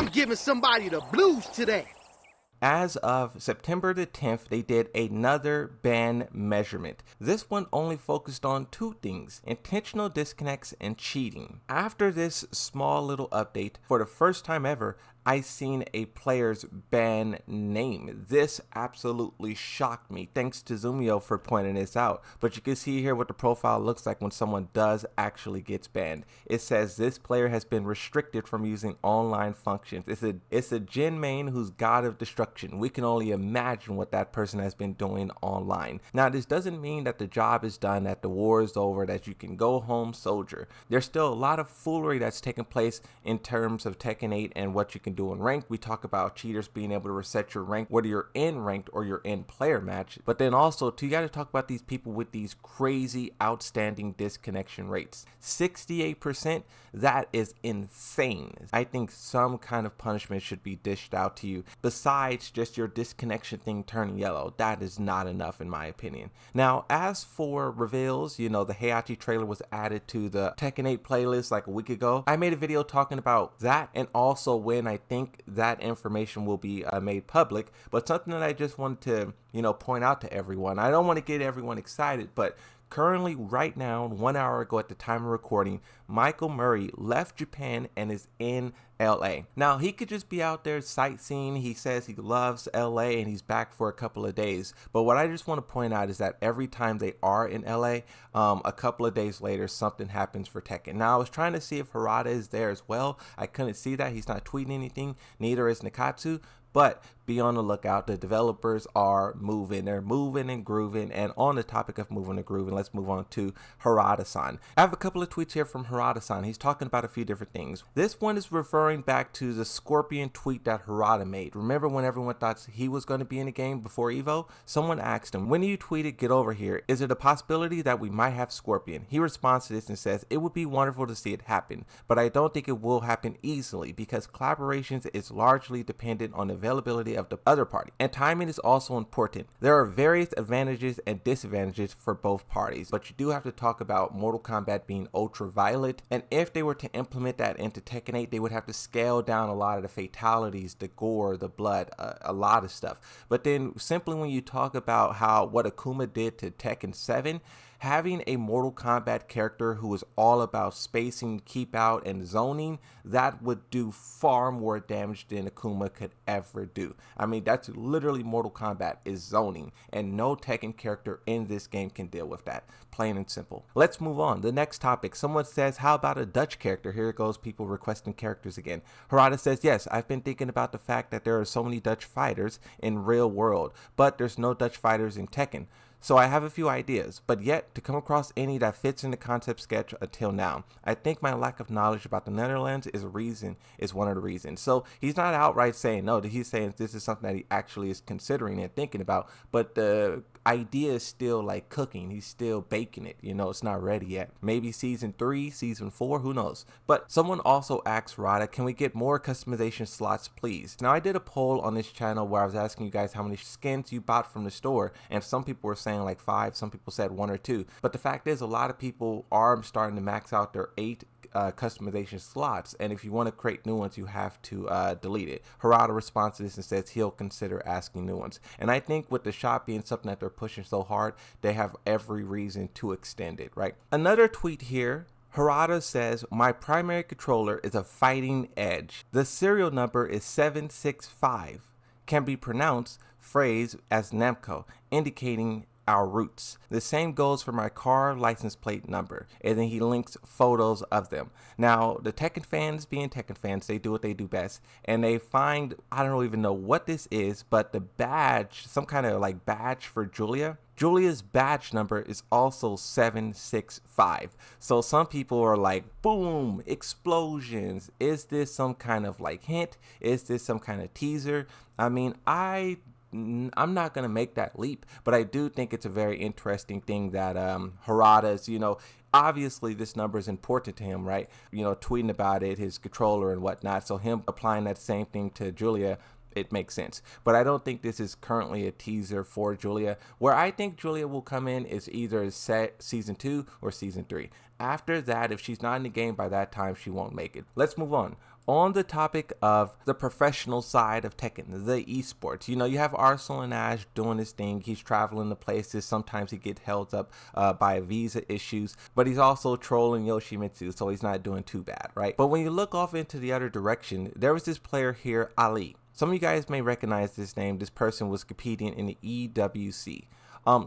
I'm giving somebody the blues today. As of September the 10th, they did another ban measurement. This one only focused on two things: intentional disconnects and cheating. After this small little update, for the first time ever, I seen a player's ban name. This absolutely shocked me. Thanks to Zumio for pointing this out. But you can see here what the profile looks like when someone does actually gets banned. It says this player has been restricted from using online functions. It's a Jin main who's god of destruction. We can only imagine what that person has been doing online. Now, this doesn't mean that the job is done, that the war is over, that you can go home soldier. There's still a lot of foolery that's taking place in terms of Tekken 8 and what you can do in ranked. We talk about cheaters being able to reset your rank, whether you're in ranked or you're in player match. But then also too, you got to talk about these people with these crazy outstanding disconnection rates. 68%, that is insane. I think some kind of punishment should be dished out to you besides just your disconnection thing turning yellow. That is not enough in my opinion. Now, as for reveals, you know, the Heihachi trailer was added to the Tekken 8 playlist like a week ago. I made a video talking about that and also when I think that information will be made public, but something that I just wanted to, you know, point out to everyone. I don't want to get everyone excited, but currently right now, 1 hour ago at the time of recording, Michael Murray left Japan and is in LA. Now, he could just be out there sightseeing. He says he loves LA and he's back for a couple of days. But what I just want to point out is that every time they are in LA, a couple of days later, something happens for Tekken. Now, I was trying to see if Harada is there as well. I couldn't see that. He's not tweeting anything. Neither is Nikatsu. But be on the lookout. The developers are moving. They're moving and grooving. And on the topic of moving and grooving, let's move on to Harada-san. I have a couple of tweets here from Harada-san. He's talking about a few different things. This one is referring back to the Scorpion tweet that Harada made. Remember when everyone thought he was going to be in the game before Evo? Someone asked him, when you tweeted "get over here, is it a possibility that we might have Scorpion?" He responds to this and says, "It would be wonderful to see it happen, but I don't think it will happen easily because collaborations is largely dependent on the availability of the other party, and timing is also important. There are various advantages and disadvantages for both parties, but you do have to talk about Mortal Kombat being ultraviolet, and if they were to implement that into Tekken 8, they would have to scale down a lot of the fatalities, the gore, the blood, a lot of stuff. But then simply when you talk about what Akuma did to Tekken 7, having a Mortal Kombat character who is all about spacing, keep out, and zoning, that would do far more damage than Akuma could ever do. I mean, that's literally Mortal Kombat is zoning, and no Tekken character in this game can deal with that. Plain and simple. Let's move on. The next topic. Someone says, how about a Dutch character? Here it goes, people requesting characters again. Harada says, yes, I've been thinking about the fact that there are so many Dutch fighters in real world, but there's no Dutch fighters in Tekken. So I have a few ideas, but yet to come across any that fits in the concept sketch until now. I think my lack of knowledge about the Netherlands is one of the reasons. So he's not outright saying no, he's saying this is something that he actually is considering and thinking about, but the idea is still like cooking. He's still baking it, you know, it's not ready yet. Maybe season 3, season 4, who knows. But someone also asked Rada, can we get more customization slots please? Now I did a poll on this channel where I was asking you guys how many skins you bought from the store, and some people were saying like 5, some people said 1 or 2, but the fact is a lot of people are starting to max out their 8 customization slots, and if you want to create new ones you have to delete it. Harada responds to this and says he'll consider asking new ones, and I think with the shop being something that they're pushing so hard, they have every reason to extend it, right? Another tweet here, Harada says, my primary controller is a Fighting Edge. The serial number is 765. Can be pronounced phrase as Namco, indicating our roots. The same goes for my car license plate number, and then he links photos of them. Now the Tekken fans, being Tekken fans, they do what they do best, and they find, I don't even know what this is, but the badge, some kind of like badge for Julia. Julia's badge number is also 765. So some people are like, boom, explosions. Is this some kind of like hint? Is this some kind of teaser? I mean, I'm not going to make that leap, but I do think it's a very interesting thing that Harada's, you know, obviously this number is important to him, right? You know, tweeting about it, his controller and whatnot. So him applying that same thing to Julia, it makes sense. But I don't think this is currently a teaser for Julia. Where I think Julia will come in is either season 2 or season 3. After that, if she's not in the game by that time, she won't make it. Let's move on. On the topic of the professional side of Tekken, the esports, you know, you have Arsenal and Ash doing his thing. He's traveling to places. Sometimes he gets held up by visa issues, but he's also trolling Yoshimitsu, so he's not doing too bad, right? But when you look off into the other direction, there was this player here, Ali. Some of you guys may recognize this name. This person was competing in the EWC.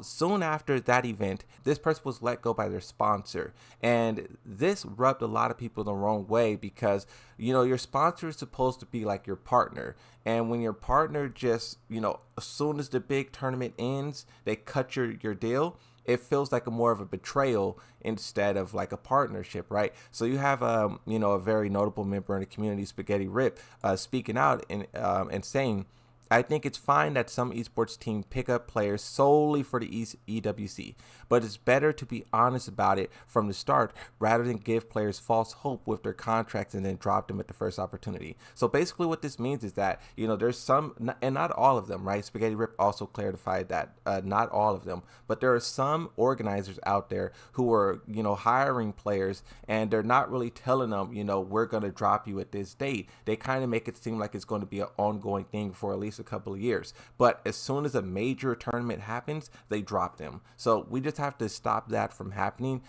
Soon after that event, this person was let go by their sponsor, and this rubbed a lot of people the wrong way because, you know, your sponsor is supposed to be like your partner, and when your partner just, you know, as soon as the big tournament ends, they cut your deal. It feels like a more of a betrayal instead of like a partnership, right? So you have you know, a very notable member in the community, Spaghetti Rip, speaking out and saying, I think it's fine that some esports team pick up players solely for the EWC, but it's better to be honest about it from the start rather than give players false hope with their contracts and then drop them at the first opportunity. So basically what this means is that, you know, there's some, and not all of them, right? Spaghetti Rip also clarified that not all of them, but there are some organizers out there who are, you know, hiring players and they're not really telling them, you know, we're going to drop you at this date. They kind of make it seem like it's going to be an ongoing thing for at least a couple of years, but as soon as a major tournament happens, they drop them. So we just have to stop that from happening.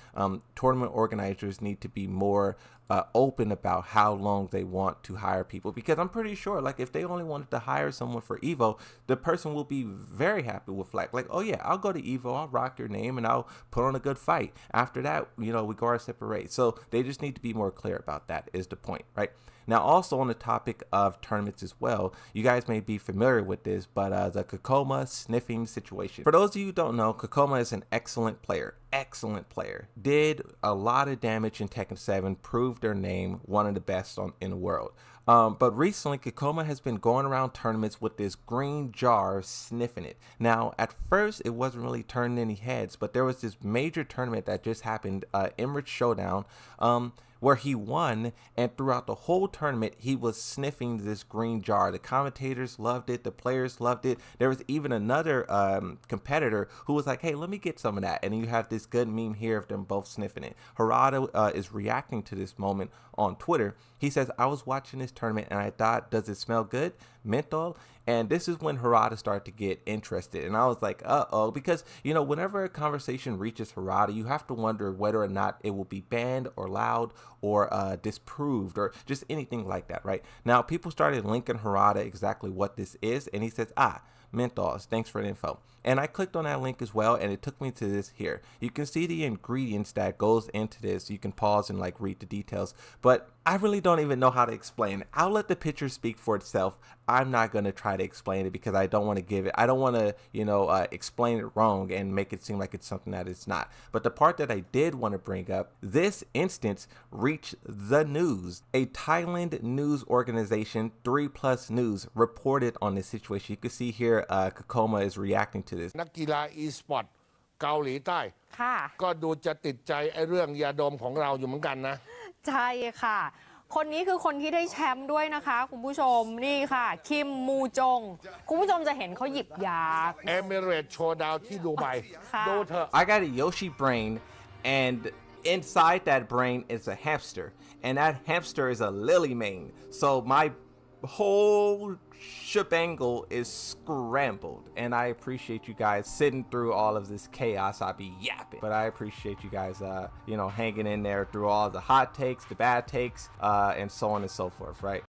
Tournament organizers need to be more open about how long they want to hire people, because I'm pretty sure, like, if they only wanted to hire someone for Evo, the person will be very happy with like, oh yeah, I'll go to Evo, I'll rock your name, and I'll put on a good fight. After that, you know, we go our separate ways. So they just need to be more clear about that, is the point, right? Now, also on the topic of tournaments as well, you guys may be familiar with this, but the Kokoma sniffing situation. For those of you who don't know, Kokoma is an excellent player, did a lot of damage in Tekken 7, proved their name, one of the best in the world. But recently, Kokoma has been going around tournaments with this green jar, sniffing it. Now, at first, it wasn't really turning any heads, but there was this major tournament that just happened, Emirates Showdown, where he won, and throughout the whole tournament, he was sniffing this green jar. The commentators loved it, the players loved it. There was even another competitor who was like, hey, let me get some of that. And you have this good meme here of them both sniffing it. Harada is reacting to this moment on Twitter. He says, I was watching this tournament and I thought, does it smell good? Menthol? And this is when Harada started to get interested. And I was like, uh-oh, because, you know, whenever a conversation reaches Harada, you have to wonder whether or not it will be banned or allowed or disproved or just anything like that, right? Now, people started linking Harada exactly what this is. And he says, menthols, thanks for the info. And I clicked on that link as well, and it took me to this here. You can see the ingredients that goes into this. You can pause and like read the details, but I really don't even know how to explain it. I'll let the picture speak for itself. I'm not going to try to explain it because I don't want to give it, I don't want to, you know, explain it wrong and make it seem like it's something that it's not. But the part that I did want to bring up, this instance reached the news. A Thailand news organization, 3+ News, reported on this situation. You can see here, Kokoma is reacting to this. นักกีฬา e-sport เกาหลีใต้ ค่ะ ก็ดูจะติดใจไอ้เรื่องยาดมของเราอยู่เหมือนกันนะ ใช่ค่ะ คนนี้คือคนที่ได้แชมป์ด้วยนะคะคุณผู้ชมนี่ค่ะ คิมมูจง คุณผู้ชมจะเห็นเขาหยิบยา Emirates Showdown ที่ดูไบ ค่ะ ดูเถอะ I got a Yoshi brain, and inside that brain is a hamster, and that hamster is a lily mane. So my whole shebangle is scrambled, and I appreciate you guys sitting through all of this chaos. I be yapping, but I appreciate you guys you know, hanging in there through all the hot takes, the bad takes, and so on and so forth, right?